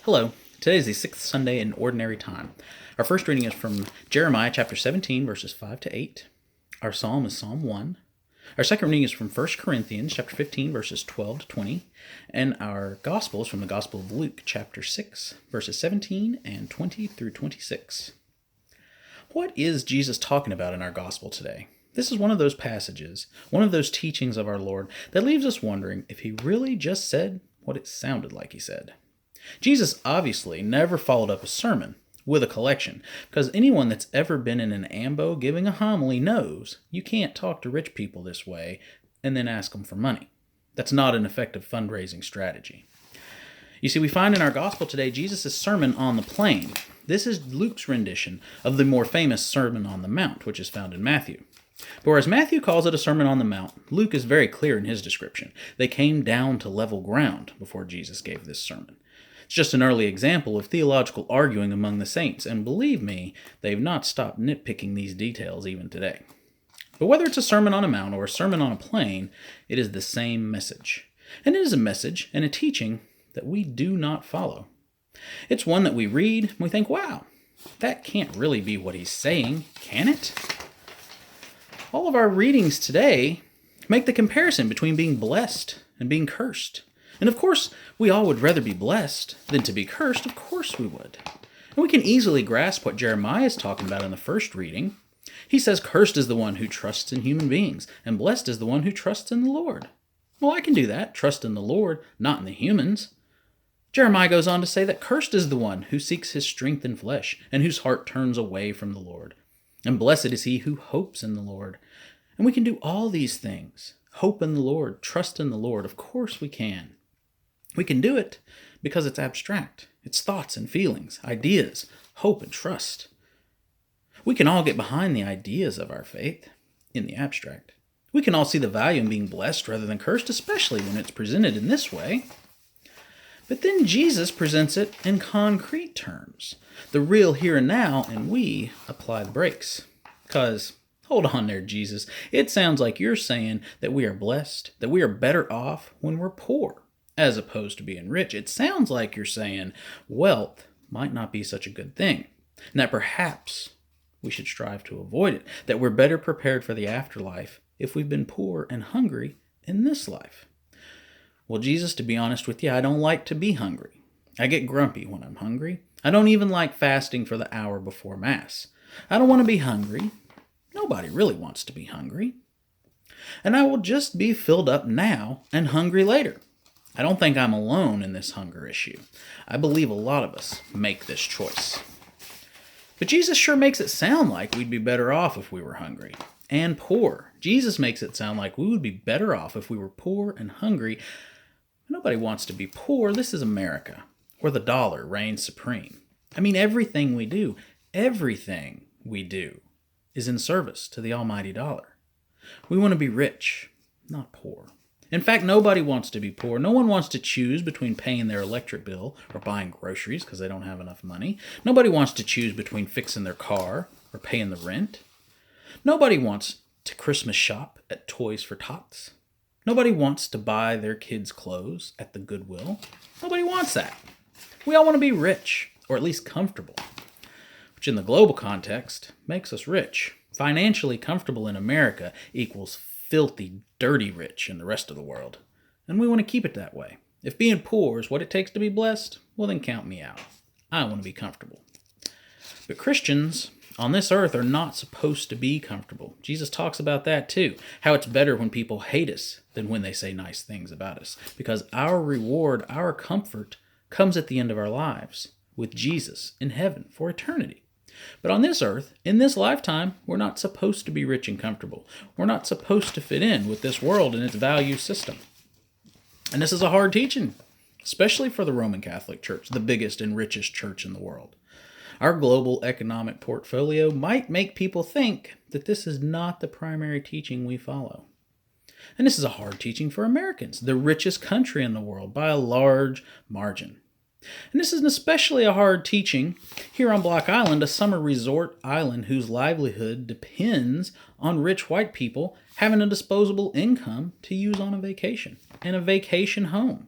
Hello. Today is the sixth Sunday in Ordinary Time. Our first reading is from Jeremiah chapter 17, verses 5 to 8. Our psalm is Psalm 1. Our second reading is from 1 Corinthians chapter 15, verses 12 to 20. And our gospel is from the Gospel of Luke chapter 6, verses 17 and 20 through 26. What is Jesus talking about in our gospel today? This is one of those passages, one of those teachings of our Lord that leaves us wondering if he really just said what it sounded like he said. Jesus obviously never followed up a sermon with a collection, because anyone that's ever been in an ambo giving a homily knows you can't talk to rich people this way and then ask them for money. That's not an effective fundraising strategy. You see, we find in our gospel today Jesus' Sermon on the Plain. This is Luke's rendition of the more famous Sermon on the Mount, which is found in Matthew. But whereas Matthew calls it a Sermon on the Mount, Luke is very clear in his description. They came down to level ground before Jesus gave this sermon. It's just an early example of theological arguing among the saints, and believe me, they've not stopped nitpicking these details even today. But whether it's a Sermon on a Mount or a Sermon on a Plain, it is the same message. And it is a message and a teaching that we do not follow. It's one that we read and we think, wow, that can't really be what he's saying, can it? All of our readings today make the comparison between being blessed and being cursed. And of course, we all would rather be blessed than to be cursed. Of course we would. And we can easily grasp what Jeremiah is talking about in the first reading. He says, cursed is the one who trusts in human beings, and blessed is the one who trusts in the Lord. Well, I can do that, trust in the Lord, not in the humans. Jeremiah goes on to say that cursed is the one who seeks his strength in flesh, and whose heart turns away from the Lord. And blessed is he who hopes in the Lord. And we can do all these things. Hope in the Lord, trust in the Lord. Of course we can. We can do it because it's abstract. It's thoughts and feelings, ideas, hope and trust. We can all get behind the ideas of our faith in the abstract. We can all see the value in being blessed rather than cursed, especially when it's presented in this way. But then Jesus presents it in concrete terms, the real here and now, and we apply the brakes. Because, hold on there, Jesus, it sounds like you're saying that we are blessed, that we are better off when we're poor, as opposed to being rich. It sounds like you're saying wealth might not be such a good thing, and that perhaps we should strive to avoid it, that we're better prepared for the afterlife if we've been poor and hungry in this life. Well, Jesus, to be honest with you, I don't like to be hungry. I get grumpy when I'm hungry. I don't even like fasting for the hour before Mass. I don't want to be hungry. Nobody really wants to be hungry. And I will just be filled up now and hungry later. I don't think I'm alone in this hunger issue. I believe a lot of us make this choice. But Jesus sure makes it sound like we'd be better off if we were hungry and poor. Jesus makes it sound like we would be better off if we were poor and hungry. Nobody wants to be poor. This is America, where the dollar reigns supreme. I mean, everything we do is in service to the almighty dollar. We want to be rich, not poor. In fact, nobody wants to be poor. No one wants to choose between paying their electric bill or buying groceries because they don't have enough money. Nobody wants to choose between fixing their car or paying the rent. Nobody wants to Christmas shop at Toys for Tots. Nobody wants to buy their kids' clothes at the Goodwill. Nobody wants that. We all want to be rich, or at least comfortable, which in the global context makes us rich. Financially comfortable in America equals filthy, dirty rich in the rest of the world. And we want to keep it that way. If being poor is what it takes to be blessed, well then count me out. I want to be comfortable. But Christians on this earth are not supposed to be comfortable. Jesus talks about that too. How it's better when people hate us than when they say nice things about us. Because our reward, our comfort, comes at the end of our lives with Jesus in heaven for eternity. But on this earth, in this lifetime, we're not supposed to be rich and comfortable. We're not supposed to fit in with this world and its value system. And this is a hard teaching, especially for the Roman Catholic Church, the biggest and richest church in the world. Our global economic portfolio might make people think that this is not the primary teaching we follow. And this is a hard teaching for Americans, the richest country in the world by a large margin. And this is especially a hard teaching here on Block Island, a summer resort island whose livelihood depends on rich white people having a disposable income to use on a vacation and a vacation home.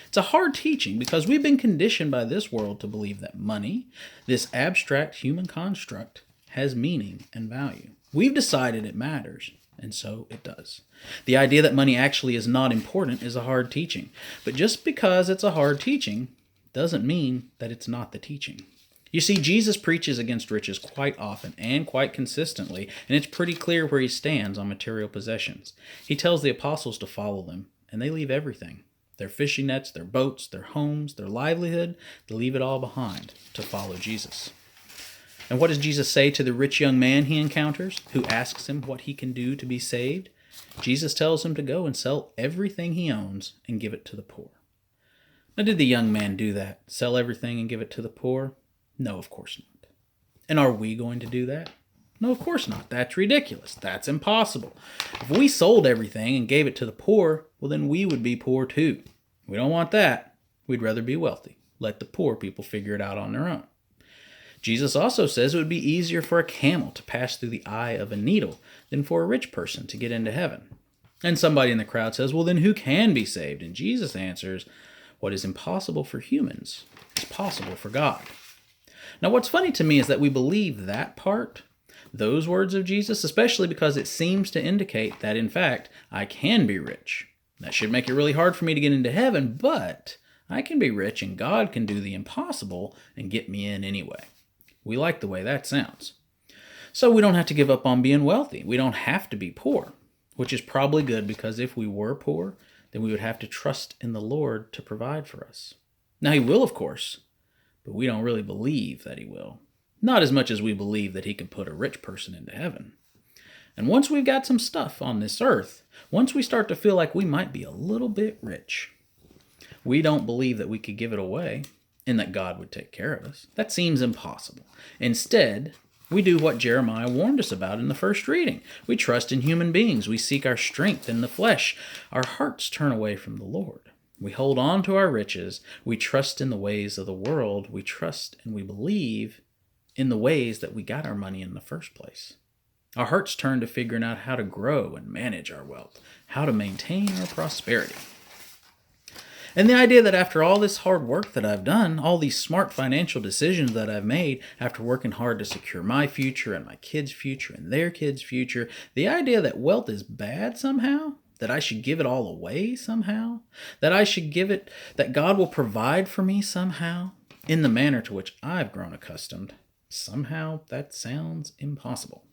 It's a hard teaching because we've been conditioned by this world to believe that money, this abstract human construct, has meaning and value. We've decided it matters, and so it does. The idea that money actually is not important is a hard teaching, but just because it's a hard teaching doesn't mean that it's not the teaching. You see, Jesus preaches against riches quite often and quite consistently, and it's pretty clear where he stands on material possessions. He tells the apostles to follow them, and they leave everything. Their fishing nets, their boats, their homes, their livelihood, they leave it all behind to follow Jesus. And what does Jesus say to the rich young man he encounters, who asks him what he can do to be saved? Jesus tells him to go and sell everything he owns and give it to the poor. Now, did the young man do that? Sell everything and give it to the poor? No, of course not. And are we going to do that? No, of course not. That's ridiculous. That's impossible. If we sold everything and gave it to the poor, well, then we would be poor too. We don't want that. We'd rather be wealthy. Let the poor people figure it out on their own. Jesus also says it would be easier for a camel to pass through the eye of a needle than for a rich person to get into heaven. And somebody in the crowd says, well, then who can be saved? And Jesus answers, what is impossible for humans is possible for God. Now, what's funny to me is that we believe that part, those words of Jesus, especially because it seems to indicate that, in fact, I can be rich. That should make it really hard for me to get into heaven, but I can be rich and God can do the impossible and get me in anyway. We like the way that sounds. So we don't have to give up on being wealthy. We don't have to be poor, which is probably good because if we were poor, then we would have to trust in the Lord to provide for us. Now, he will, of course, but we don't really believe that he will. Not as much as we believe that he can put a rich person into heaven. And once we've got some stuff on this earth, once we start to feel like we might be a little bit rich, we don't believe that we could give it away and that God would take care of us. That seems impossible. Instead, we do what Jeremiah warned us about in the first reading. We trust in human beings. We seek our strength in the flesh. Our hearts turn away from the Lord. We hold on to our riches. We trust in the ways of the world. We trust and we believe in the ways that we got our money in the first place. Our hearts turn to figuring out how to grow and manage our wealth, how to maintain our prosperity. And the idea that after all this hard work that I've done, all these smart financial decisions that I've made, after working hard to secure my future and my kids' future and their kids' future, the idea that wealth is bad somehow, that I should give it all away somehow, that God will provide for me somehow, in the manner to which I've grown accustomed, somehow that sounds impossible.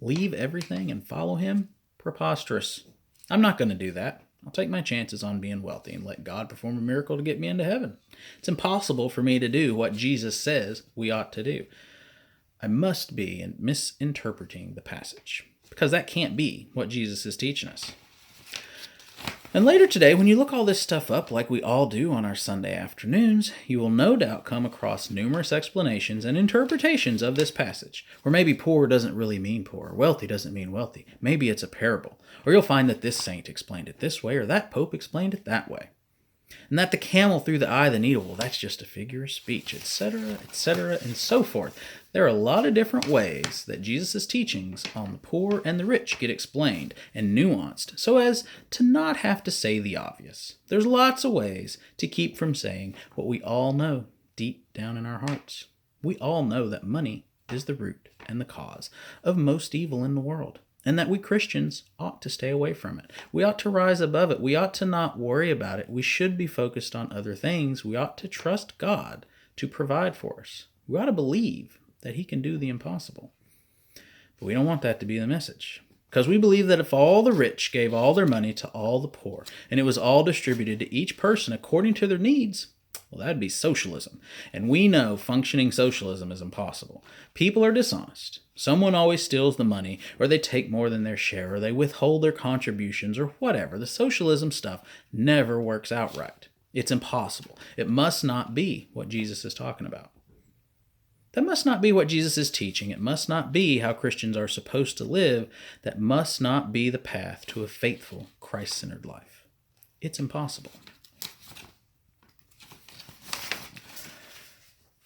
Leave everything and follow him? Preposterous. I'm not going to do that. I'll take my chances on being wealthy and let God perform a miracle to get me into heaven. It's impossible for me to do what Jesus says we ought to do. I must be misinterpreting the passage, because that can't be what Jesus is teaching us. And later today, when you look all this stuff up like we all do on our Sunday afternoons, you will no doubt come across numerous explanations and interpretations of this passage, where maybe poor doesn't really mean poor, or wealthy doesn't mean wealthy. Maybe it's a parable, or you'll find that this saint explained it this way, or that pope explained it that way. And that the camel through the eye of the needle, well, that's just a figure of speech, etc., and so forth. There are a lot of different ways that Jesus' teachings on the poor and the rich get explained and nuanced so as to not have to say the obvious. There's lots of ways to keep from saying what we all know deep down in our hearts. We all know that money is the root and the cause of most evil in the world, and that we Christians ought to stay away from it. We ought to rise above it. We ought to not worry about it. We should be focused on other things. We ought to trust God to provide for us. We ought to believe that he can do the impossible. But we don't want that to be the message, because we believe that if all the rich gave all their money to all the poor, and it was all distributed to each person according to their needs, well, that'd be socialism. And we know functioning socialism is impossible. People are dishonest. Someone always steals the money, or they take more than their share, or they withhold their contributions, or whatever. The socialism stuff never works out right. It's impossible. It must not be what Jesus is talking about. That must not be what Jesus is teaching. It must not be how Christians are supposed to live. That must not be the path to a faithful, Christ-centered life. It's impossible.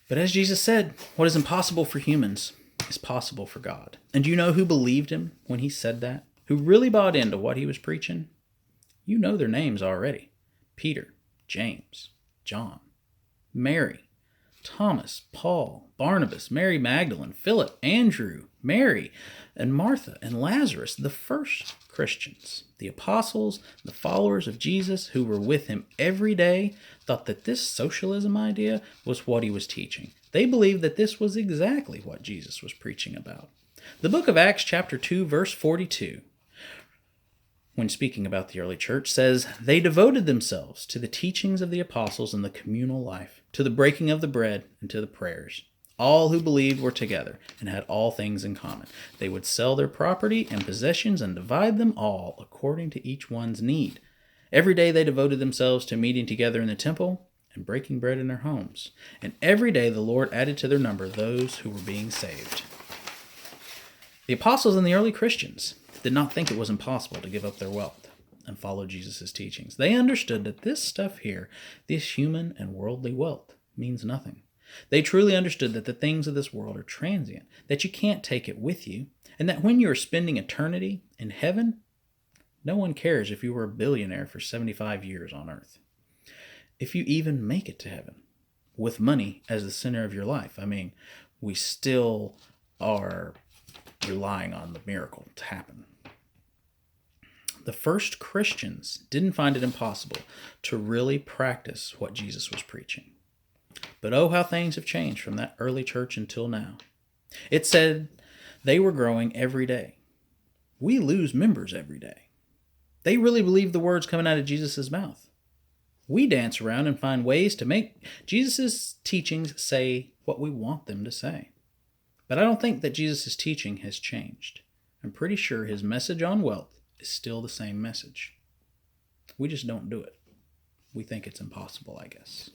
But as Jesus said, what is impossible for humans is possible for God. And do you know who believed him when he said that? Who really bought into what he was preaching? You know their names already. Peter, James, John, Mary, Thomas, Paul, Barnabas, Mary Magdalene, Philip, Andrew, Mary, and Martha, and Lazarus, the first Christians. The apostles, the followers of Jesus who were with him every day, thought that this socialism idea was what he was teaching. They believed that this was exactly what Jesus was preaching about. The book of Acts chapter 2, verse 42, when speaking about the early church, says, "They devoted themselves to the teachings of the apostles and the communal life, to the breaking of the bread and to the prayers. All who believed were together and had all things in common. They would sell their property and possessions and divide them all according to each one's need. Every day they devoted themselves to meeting together in the temple and breaking bread in their homes. And every day the Lord added to their number those who were being saved." The apostles and the early Christians did not think it was impossible to give up their wealth and follow Jesus' teachings. They understood that this stuff here, this human and worldly wealth, means nothing. They truly understood that the things of this world are transient, that you can't take it with you, and that when you are spending eternity in heaven, no one cares if you were a billionaire for 75 years on earth. If you even make it to heaven with money as the center of your life, we still are relying on the miracle to happen. The first Christians didn't find it impossible to really practice what Jesus was preaching. But oh, how things have changed from that early church until now. It said they were growing every day. We lose members every day. They really believe the words coming out of Jesus' mouth. We dance around and find ways to make Jesus' teachings say what we want them to say. But I don't think that Jesus' teaching has changed. I'm pretty sure his message on wealth is still the same message. We just don't do it. We think it's impossible, I guess.